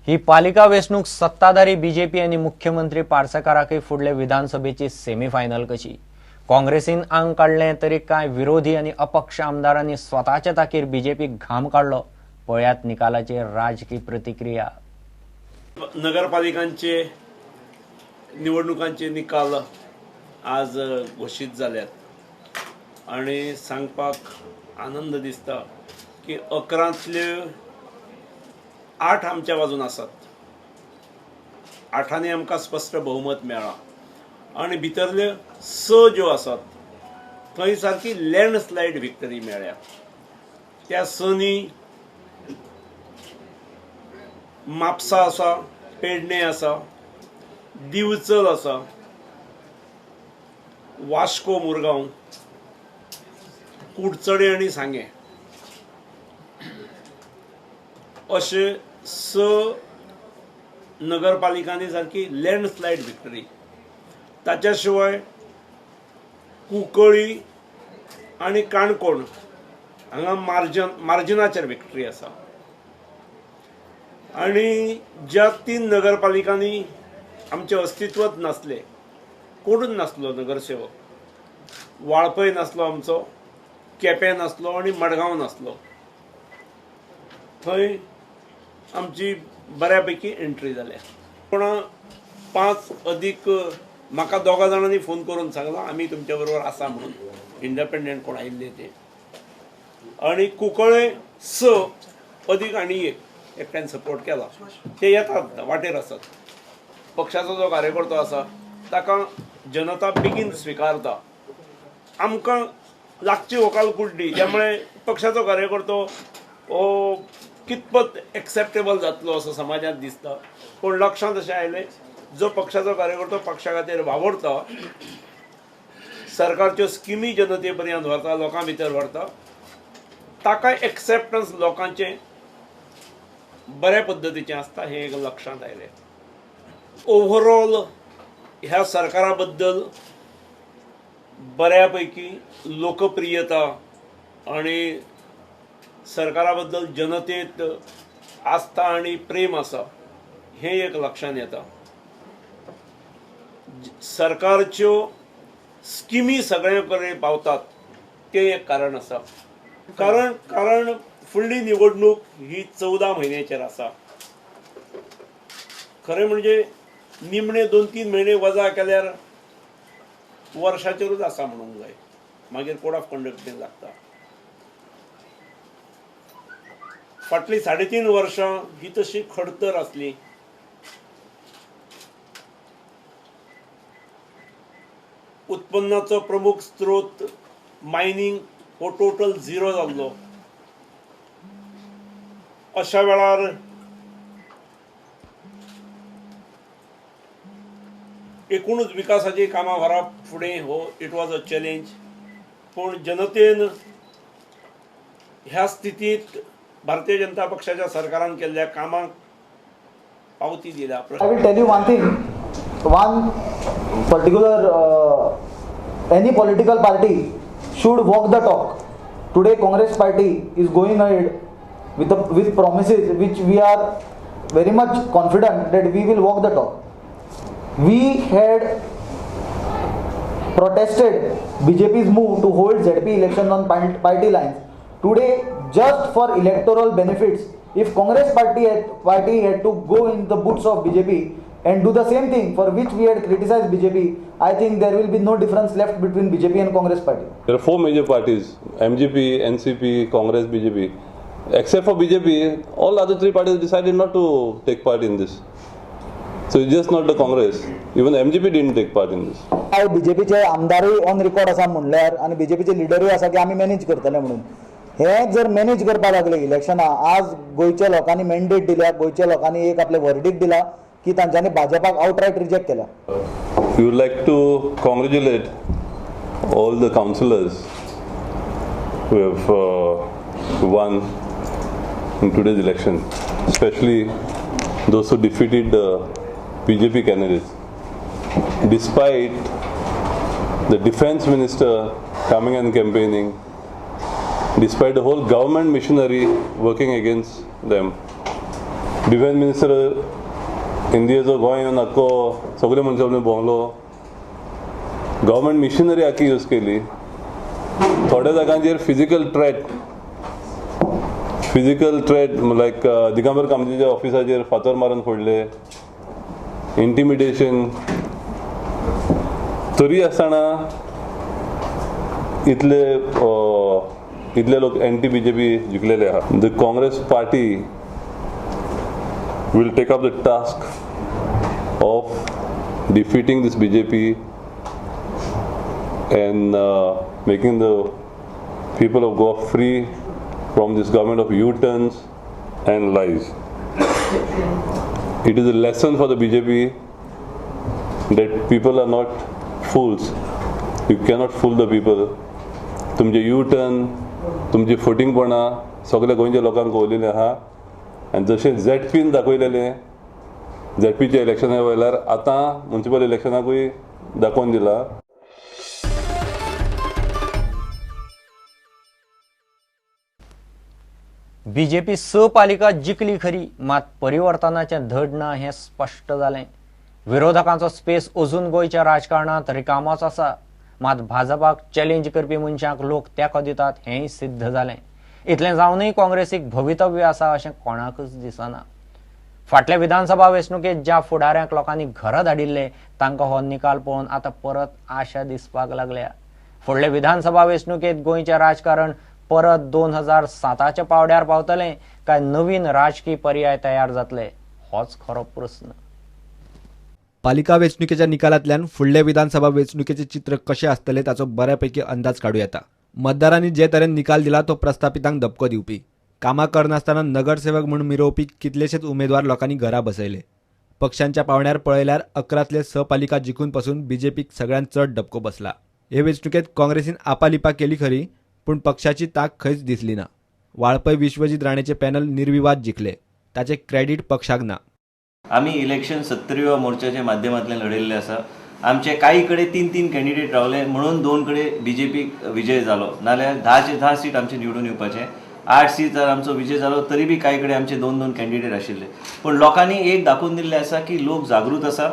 ही पालिका वेंचणूक सत्ताधारी बीजेपी आणि मुख्यमंत्री पार्सेकाराकय फुडले विधानसभेची सेमीफायनल कशी. काँग्रेसीन आंग काढले तरी काय विरोधी आणि अपक्ष आमदारांनी स्वतःच्या ताकीर बीजेपी घाम काढलो. पळयात निकालाची राजकीय प्रतिक्रिया. नगरपालिकांचे निवडणुकांचे निकाल आज घोषित जाल्यात आणि सांगपाक आनंद दिसता की 11तले 8 आमच्या बाजून आसात. 8 आमकां स्पष्ट बहुमत मेळ्ळा आणि भितरले 6 ज्यो आसात थंय सारकी लँडस्लायड विक्टरी मेळ्ळ्या. त्या 6नी म्हापसा आसा, पेडणे आसा, दिवचल आसा, वास्को मुरगांव, कुडचडे आणि सांगे अशे 6 नगरपालिकांनी सारकी लँडस्लायड विक्टरी. ताच्या शिवाय कुंकळी आणि काणकोण हांगा मार्जिनाचेर विक्टरी आसा. आणि ज्या 3 नगरपालिकांनी आमचे अस्तित्वच नासले, कोणूच नासलो नगरसेवक. वाळपय नासलो आमचो, केपें नासलो आणि मडगांव नासलो. थंय आमची बऱ्यापैकी एंट्री जाल्या. पूण 5 अधिक म्हाका 2 जाणांनी फोन करून सांगला आमी तुमच्या बरोबर आसा म्हणून, इंडिपेंडंट कोण आयिल्ले ते. आणि कुंकळे 6 अधिक आनी एकट्यान सपोर्ट केला. ते येतात वाटेर आसात. पक्षाचो जो कार्यकर्तो आसा ताका जनता बेगीन स्विकारता. आमकां लागची वकाल कुड्डी, त्यामुळे पक्षाचो कार्यकर्तो हो कितपत एक्सेप्टेबल जातलो असो समाजात दिसता. पूण लक्षांत अशें आयलें जो पक्षाचो कार्यकर्तो पक्षा खातीर वावरता, सरकारच्यो स्किमी जनते पर्यंत व्हरता, लोकां भितर व्हरता, ताका एक्सेप्टन्स लोकांचे बऱ्या पद्धतीचें आसता हें एक लक्षांत आयलें. ओवरऑल ह्या सरकारा बद्दल बऱ्यापैकी लोकप्रियता आणि सरकारा बद्दल जनतेत आस्था आणि प्रेम आसा हें एक लक्षांत येता. सरकारच्यो स्किमी सगळ्या कडेन पावतात तें एक कारण आसा. कारण फुडली निवडणूक ही 14 म्हयन्याचेर आसा. खरें म्हणजे निमणे 2-3 म्हयने वजा केल्यार वर्षाचेरूच आसा म्हणूंक जाय. मागीर कोड ऑफ कंडक्ट लागता. फाटली 3.5 वर्सां ही तशी खडतर आसली. उत्पन्नाचो प्रमुख स्त्रोत मायनिंग हो टोटल 0 जाल्लो. अशा वेळार एकूणच विकासाची कामां व्हरप फुडें हो इट वॉज अ चॅलेंज. पूण जनतेन ह्या स्थितीत भारतीय जनता पक्षाच्या सरकारान केल्ल्या कामांक पावती दिल्या. I will tell you one thing. One particular any political party should walk the talk. Today Congress party is going ahead with promises which we are very much confident that we will walk the talk. We had protested BJP's move to hold ZP elections on party lines. Today, just for electoral benefits, if Congress party had to go in the boots of BJP and do the same thing for which we had criticized BJP, I think there will be no difference left between BJP and Congress party. There are 4 major parties: MGP, NCP, Congress, BJP. Except for BJP, all other 3 parties decided not to take part in this. So it's just not the Congress. Even MGP didn't take part in this. BJPचे आमदारय on record आसा म्हणल्यार आणि BJPचे लिडरूय आसा की आमी manage करतले म्हणून. हे जर मॅनेज करपाक लागले इलेक्शनां, आज गोंयच्या लोकांनी मॅन्डेट दिल्या, गोंयच्या लोकांनी एक आपले वर्डिक्ट दिला की तांच्यांनी भाजपाक आउटराइट रिजेक्ट केला. We would like to congratulate all the councillors who have won in today's election, especially those who defeated the BJP candidates. Despite the defense minister coming and campaigning, despite the whole government machinery working against them, defence minister इंडियेचो गोंय येवन आख्खो सगळे मनशां कडेन भोंवलो. Government machinery आख्खी use केली. थोड्या जागांचेर फिजिकल थ्रेट लायक दिगंबर कामतीच्या ऑफिसाचेर फातर मारून फोडले, इंटिमिडेशन. तरी आसतना इतले लोक एंटी बीजेपी जिखलेले आहात. The Congress party will take up the task of defeating this BJP and making the people of Goa free from this government of U-turns and lies. It is a lesson for the BJP that people are not fools. You cannot fool the people. तुमचे U-turn, तुमची फुटींगपणा सगळ्या गोंयच्या लोकांक कळलेले आहा. आनी जशें झेडपीन दाखयलेले, झेडपीच्या इलेक्शना वयल्यार आतां municipal इलेक्शनाकूय दाखोवन दिला. बीजेपी स पालिका जिखली खरी, मात परिवर्तनाचें धड ना हें स्पश्ट जालें. विरोधकांचो स्पेस अजून गोंयच्या राजकारणांत रिकामोच आसा, मात भाजपाक चॅलेंज करपी मनशांक लोक तेंको दितात हेंय सिद्ध जालें. इतलें जावनय काँग्रेसीक भवितव्य आसा अशें कोणाकच दिसना. फाटल्या विधानसभा वेंचणुकेत ज्या फुडाऱ्यांक लोकांनी घरा धाडिल्ले तांकां हो निकाल पळोवन आतां परत आशा दिसपाक लागल्या. फुडले विधानसभा वेंचणुकेत गोंयचें राजकारण परत 2007च्या पावड्यार पावतलें काय नवीन राजकीय पर्याय तयार जातले, होच खरो प्रस्न. पालिका वेंचणुकेच्या निकालांतल्यान फुडले विधानसभा वेंचणुकेचे चित्र कशें आसतलें ताचो बऱ्यापैकी अंदाज काडूं येता. मतदारांनी जे तरेन निकाल दिला तो प्रस्थापितांक धपको दिवपी. कामां करनासतना नगरसेवक म्हूण मिरोवपी कितलेशेच उमेदवार लोकांनी घरा बसयले. पक्षांच्या पावंड्यार पळयल्यार 11तले 6 पालिका जिखून पासून बीजेपीक सगळ्यांत चड धपको बसला. हे वेंचणुकेत काँग्रेसीन आपालिपा केली खरी, पूण पक्षाची तांक खंयच दिसली ना. वाळपय विश्वजीत राणेचे पॅनल निर्विवाद जिखले, ताचे क्रेडीट पक्षाक ना. आम्ही इलेक्शन 70व्या मोर्चाच्या माध्यमांतल्यान लढयल्ले आसा. आमचे काही कडेन 3 कॅन्डिडेट रावले म्हणून 2 कडेन बीजेपीक विजय जालो, नाल्यार 10 सीट आमचे निवडून येवपाचे. 8 सीट जर आमचो विजय जालो तरी बी काही कडेन आमचे 2 कॅन्डिडेट आशिल्ले. पूण लोकांनी एक दाखोवन दिल्लें आसा की लोक जागृत आसा.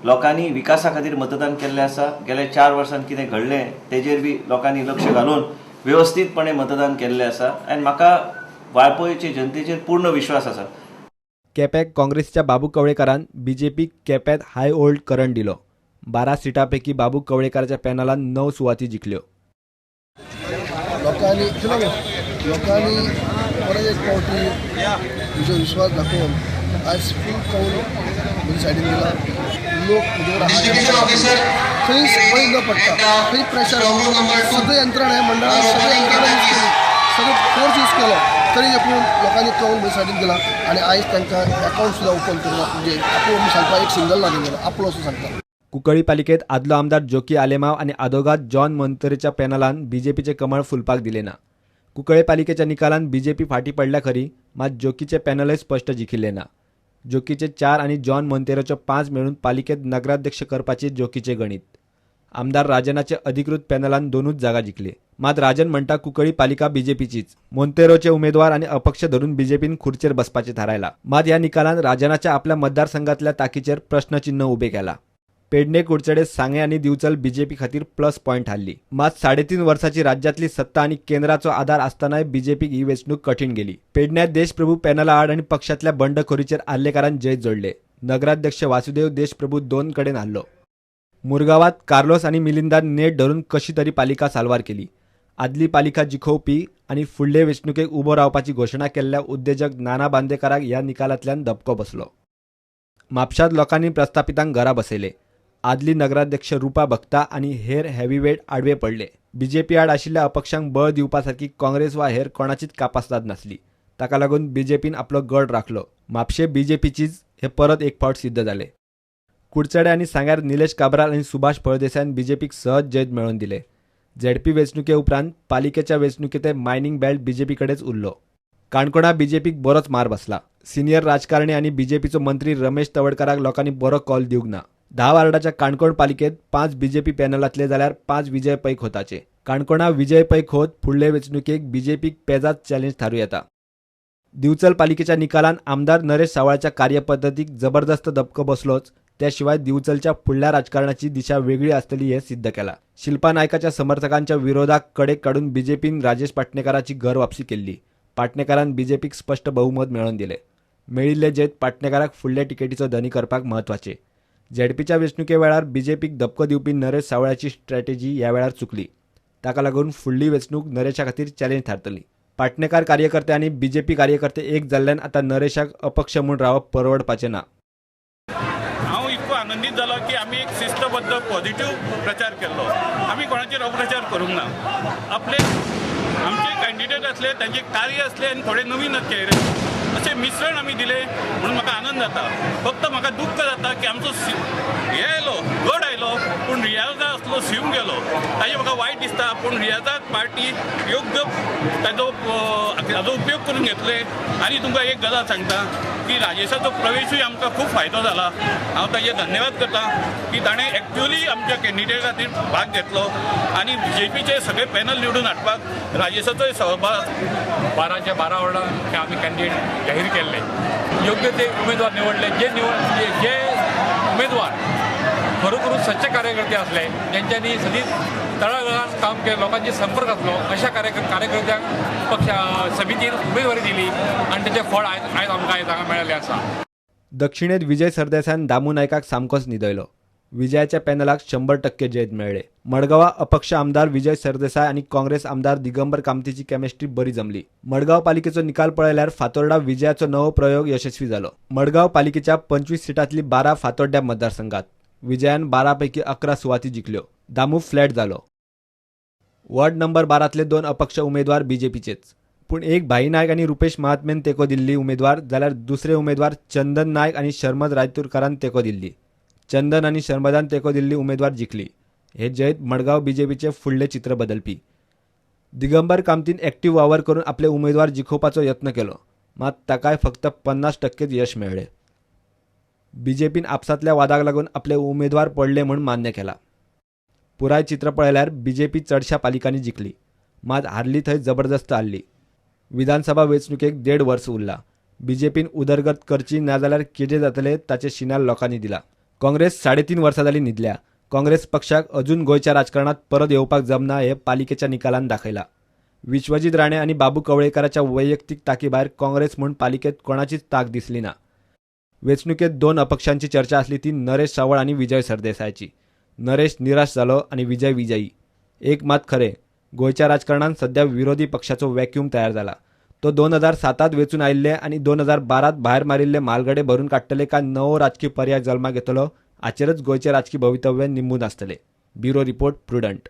लोकांनी विकासा खातीर मतदान केल्लें आसा. गेल्या 4 वर्सांत कितें घडलें तेजेर बी लोकांनी लक्ष घालून व्यवस्थीतपणे मतदान केल्लें आसा. आनी म्हाका वाळपयचे जनतेचेर पूर्ण विश्वास आसा. केप्याक काँग्रेसच्या बाबू कवळेकारान बीजेपीक केप्यात हाय होल्ड करंट दिलो. 12 सीटांपैकी बाबू कवळेकाराच्या पॅनलान 9 सुवाती जिखल्यो. लोकांनी परत एक फावटी तुजो विश्वास दाखोवन आज फूल कौल म्हज्या सायडीन दिला. लोक खंय पळय न पडटा, खंय प्रेशर सगळे यंत्रणा मंडळान सगळे यंत्रणा यूज केली, सगळे फोर्स यूज केलो, तरी देखून लोकांनी कौल म्हज्या सायडीन दिला. आनी आयज तांकां अकावंट सुद्दां ओपन करूंक म्हणजे आपूण सांगता एक सिंगल ना दिलेलो, आपलो असो सांगता. कुंकळ्ळी पालिकेत आदलो आमदार जोकी आलेमाव आणि आदोगाद जॉन मोंतेरेच्या पॅनलान बीजेपीचे कमळ फुलपाक दिले ना. कुंकळ्ळे पालिकेच्या निकालान बीजेपी फाटी पडल्या खरी, मात जोकीचे पॅनलय स्पश्ट जिखिल्ले ना. जोकीचे 4 आणि जॉन मोंतेरोच्यो 5 मेळून पालिकेत नगराध्यक्ष करपाचे जोकीचे गणित. आमदार राजनाचे अधिकृत पॅनलान 2च जागा जिखली, मात राजन म्हणटा कुंकळ्ळी पालिका बीजेपीचीच. मोंतेरोचे उमेदवार आणि अपक्ष धरून बीजेपीन खुर्चेर बसपाचे थारायला. मात ह्या निकालान राजनाच्या आपल्या मतदारसंघातल्या ताकीचेर प्रश्नचिन्ह उबे केला. पेडणे, कुडचडे, सांगे आणि दिवचल बीजेपी खातीर प्लस पॉइंट हारली. मात 3.5 वर्साची राज्यातली सत्ता आणि केंद्राचो आधार असतानाय बीजेपीक ही वेंचणूक कठीण गेली. पेडण्यात देशप्रभू पॅनला आड आणि पक्षातल्या बंडखोरीचेर आर्लेकारान जैत जोडले. नगराध्यक्ष वासुदेव देशप्रभू 2 कडेन हारलो. मुरगावात कार्लोस आणि मिलिंदान नेट धरून कशी तरी पालिका साल्वार केली. आदली पालिका जिखोवपी आणि फुडले वेंचणुकेक उबो रावपाची घोशणा केल्ल्या उद्देजक नाना बांदेकाराक ह्या निकालांतल्यान धपको बसलो. म्हापशांत लोकांनी प्रस्थापितांक घरा बसयले. आदली नगराध्यक्ष रुपा भक्ता आणि हेर हेवीवेट आडवे पडले. बीजेपी आड आशिल्ल्या अपक्षांक बळ दिवपासारखी काँग्रेस वा हेर कोणाचीच कापासदाद नासली. ताका लागून बीजेपीन आपलो गड राखलो. म्हापशे बीजेपीचीच हे परत एक फावट सिद्ध जाले. कुडचडे आणि सांग्यार निलेश काब्राल आणि सुभाष फळदेसायन बीजेपीक सहज जैत मेळोवन दिले. झेडपी वेंचणुके उपरांत पालिकेच्या वेंचणुकेंत मायनिंग बेल्ट बीजेपी कडेच उरलो. काणकोणा बीजेपीक बरोच मार बसला. सिनियर राजकारणी आणि बीजेपीचो मंत्री रमेश तवडकाराक लोकांनी बरो कॉल दिवंक ना. 10 वार्डाच्या काणकोण पालिकेत 5 बीजेपी पॅनलांतले जाल्यार 5 विजय पै खोताचे. काणकोणा विजय पै खोत फुडले वेंचणुकेक बीजेपीक पेजाद चॅलेंज थारू येता. दिवचल पालिकेच्या निकालात आमदार नरेश सावळाच्या कार्यपद्धतीक जबरदस्त धपको बसलोच, त्याशिवाय दिवचलच्या फुडल्या राजकारणाची दिशा वेगळी असतली हे सिद्ध केला. शिल्पा नायकाच्या समर्थकांच्या विरोधात कडेक काढून बीजेपीन राजेश पाटणेकरांची घर वापसी केली. पाटणेकरांन बीजेपीक स्पष्ट बहुमत मिळवून दिले. मेळिल्ले जैत पाटणेकराक फुडल्या तिकेटीचो धनी करपाक महत्वाचे. झेडपीच्या वेंचणुके वेळार बीजेपीक धपको दिवपी नरेश सावळाची स्ट्रॅटेजी ह्या वेळार चुकली. ताका लागून फुडली वेंचणूक नरेशा खातीर चॅलेंज थारतली. पाटणेकार कार्यकर्ते आणि बीजेपी कार्यकर्ते एक जाल्ल्यान आता नरेशाक अपक्ष म्हणून रावप परवडपाचें ना. हांव इतको आनंदीत जालो की आमी एक शिस्तबद्ध पॉझिटिव्ह प्रचार केल्लो. आमी कोणाचेर अप्रचार करूंक ना. आमचे कॅन्डिडेट असले, तांचे कार्य असले आनी थोडे नवीन चेहरे अशें मिश्रण आमी दिले म्हणून म्हाका आनंद जाता. फक्त म्हाका दुख्ख जाता की आमचो हे आयलो, गड आयलो, पूण रियाजा असलो शिवूंक गेलो. ताजें म्हाका वायट दिसता. पूण रियाजाक पार्टी योग्य ताजो उपयोग करून घेतले. आनी तुमकां एक गजाल सांगता की राजेशाचो प्रवेशूय आमकां खूब फायदो जाला. हांव ताजे धन्यवाद करता की ताणें एक्च्युअली आमच्या कॅन्डिडेट खातीर भाग घेतलो आनी बीजेपीचे सगळे पॅनल निवडून हाडपाक राजेशाचोय सहभाग. 12च्या 12 वॉर्डांत आमी कॅन्डिडेट जाहीर केल्ले. योग्य ते उमेदवार निवडले. जे उमेदवार खरोखरूच सच्चे कार्यकर्ते असले, ज्यांच्यांनी सदीच तळागाळात काम केलं, लोकांचे संपर्क असलो, अशा कार्यकर्त्यांक पक्ष समितीन उमेदवारी दिली आणि त्याचे फळ आयज आमकां हांगा मेळिल्लें आसा. दक्षिणेत विजय सरदेसायान दामू नायकाक सामकोच न्हिदयलो. विजयाच्या पॅनलाक 100% जैत मेळ्ळे. मडगांवा अपक्ष आमदार विजय सरदेसाय आणि काँग्रेस आमदार दिगंबर कामतीची केमिस्ट्री बरी जमली. मडगांव पालिकेचो निकाल पळयल्यार फातोर्डा विजयाचो नवो प्रयोग यशस्वी जालो. मडगांव पालिकेच्या 25 सीटांतली 12 फातोर्ड्या मतदारसंघात विजयान 12 पैकी 11 सुवाती जिखल्यो. दामू फ्लॅट जालो. वॉर्ड नंबर 12तले 2 अपक्ष उमेदवार बीजेपीचेच. पूण एक भाई नायक आणि रुपेश महात्मेन तेको दिल्ली उमेदवार जाल्यार दुसरे उमेदवार चंदन नायक आणि शर्मद रायतुरकारान तेको दिल्ली. चंदन आणि शर्मदान तेको दिल्ली उमेदवार जिखली. हे जैत मडगांव बीजेपीचे फुडले चित्र बदलपी. दिगंबर कामतीन एक्टिव्ह वावर करून आपले उमेदवार जिखोवपाचो यत्न केलो, मात ताकाय फक्त 50% यश मेळ्ळें. बीजेपीन आपसातल्या वादाक लागून आपले उमेदवार पडले म्हणून मान्य केला. पुराय चित्र पळयल्यार बीजेपी चडशा पालिकांनी जिखली, मात हारली थंय जबरदस्त हारली. विधानसभा वेंचणुकेक 1.5 वर्स उरला. बीजेपीन उदरगत करची नाजाल्यार कितें जातले ताचे शिनाल लोकांनी दिला. काँग्रेस 3.5 वर्सां जाली न्हिदल्या. काँग्रेस पक्षाक अजून गोंयच्या राजकारणात परत येवपाक जमना हे पालिकेच्या निकालान दाखयला. विश्वजीत राणे आणि बाबू कवळेकराच्या वैयक्तीक ताकी भायर काँग्रेस म्हूण पालिकेत कोणाचीच ताक दिसली ना. वेंचणुकेत 2 अपक्षांची चर्चा असली ती नरेश सावळ आणि विजय सरदेसायची. नरेश निराश जालो आणि विजय विजयी. एक मात खरें, गोंयच्या राजकारणात सध्या विरोधी पक्षाचो व्हॅक्यूम तयार जाला. तो 2007त वेचून आयिल्ले आणि 2012त भायर मारिल्ले म्हालगडे भरून काडटले काय नवो राजकीय पर्याय जल्माक येतलो हाचेरच गोंयचे राजकीय भवितव्य निंबून आसतले. Bureau report prudent.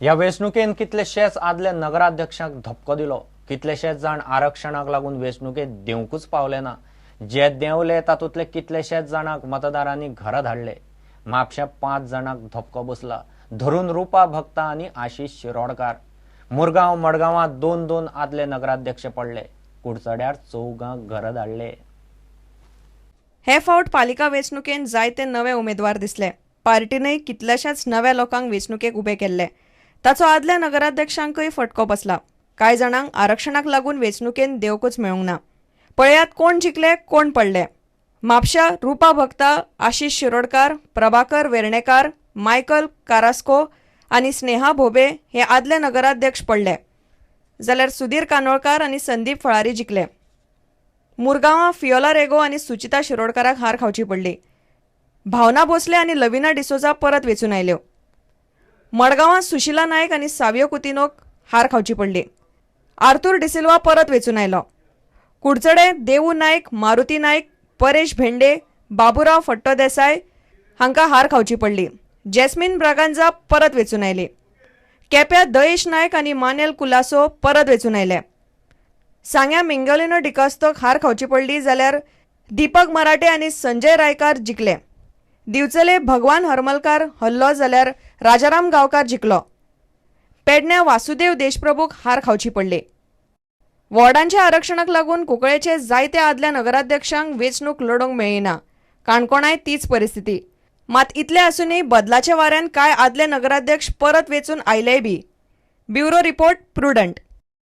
ह्या वेंचणुकेन कितलेशेच आदले नगराध्यक्षांक धपको दिलो. कितलेशेच जाण आरक्षणाक लागून वेंचणुकेत देवंकूच पावले ना. जे देंवले तातूंतले कितलेशेच जाणांक मतदारांनी घरा धाडले. म्हापशा 5 जाणांक धपको बसला, धरून रुपा भक्ता आणि आशिष शिरोडकार. मुरगांव मडगांवांत 2 आदले नगराध्यक्ष पडले. कुडचड्यार 4 घरा धाडले. हे फावट पालिका वेंचणुकेन जायते नवे उमेदवार दिसले. पार्टीनय कितल्याशाच नव्या लोकांक वेंचणुकेक उबे केल्ले. ताचो आदल्या नगराध्यक्षांकय फटको बसला. कांय जाणांक आरक्षणाक लागून वेंचणुकेन देवकूच मेळूंक ना. पळयात कोण जिखले, कोण पडले. म्हापशा रुपा भक्ता, आशिष शिरोडकार, प्रभाकर वेर्णेकार, मायकल कारास्को आणि स्नेहा भोबे हे आदले नगराध्यक्ष पडले. जाल्यार सुधीर कानोळकार आणि संदीप फळारी जिखले. मुरगांवां फियोला रेगो आणि सुचिता शिरोडकाराक हार खावची पडली. भावना भोसले आणि लविना डिसोजा परत वेचून आयल्यो. मडगांवां सुशिला नायक आणि सावियो कुतिनोक हार खावची पडली. आर्थूर डिसिल्वा परत वेचून आयलो. कुडचडे देवू नायक, मारुती नायक, परेश भेंडे, बाबुराव फट्टोदेसाय हांकां हार खावची पडली. जॅस्मिन ब्रागांजा परत वेचून आयली. केप्या दयेश नायक आणि मानेल कुलासो परत वेचून आयले. सांग्या मिंगोलिनो डिकास्तोक हार खावची पडली जाल्यार दीपक मराठे आणि संजय रायकार जिखले. दिवचले भगवान हरमलकार हल्लो जाल्यार राजाराम गांवकार जिखलो. पेडण्या वासुदेव देशप्रभूक हार खावची पडली. वॉर्डांच्या आरक्षणाक लागून कुंकळेचे जायते आदल्या नगराध्यक्षांक वेंचणूक लडोवंक मेळिना. काणकोणाय तीच परिस्थिती. मात इतले आसूनय बदलाच्या वाऱ्यान कांय आदले नगराध्यक्ष परत वेचून आयलेय बी. Bureau report prudent.